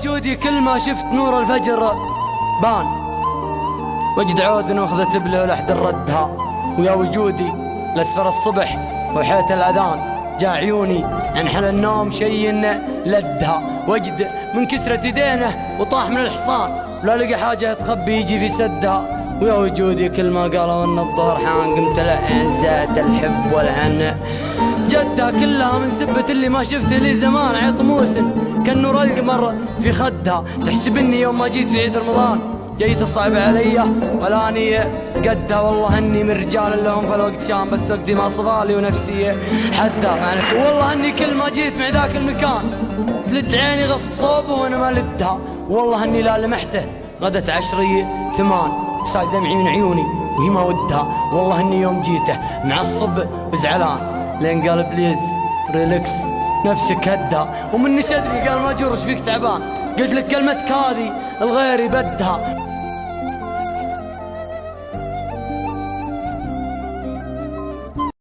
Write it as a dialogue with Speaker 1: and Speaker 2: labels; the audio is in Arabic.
Speaker 1: وجودي كل ما شفت نور الفجر بان، وجد عود واخذة تبلة ولحد ردها. ويا وجودي لاسفر الصبح وحيت الأذان، جا عيوني انحل النوم شي لدها. وجد من كسرة يدينه وطاح من الحصان، ولا لقى حاجة تخبي يجي في سدها. ويا وجودي كل ما قالوا ان الظهر حان قمت لحين زاد الحب والهنا. جدها كلها من سبة اللي ما شفته لي زمان، عطموس كان نور القمر في خدها. تحسب اني يوم ما جيت في عيد رمضان جيت الصعب علي ولاني قدها. والله اني من رجال لهم في الوقت شام، بس وقتي ما صفالي ونفسي حدها. والله اني كل ما جيت مع ذاك المكان تلد عيني غصب صوبه وانا ما لدها. والله اني لا لمحته غدت 10:08 وسال دمعي من عيوني وهي ما ودها. والله اني يوم جيته معصب وزعلان لين قال بليز ريلكس نفسك هدها. ومن شدري قال ماجور وش فيك تعبان، قلت لك كلمتك هذه الغير يبدها.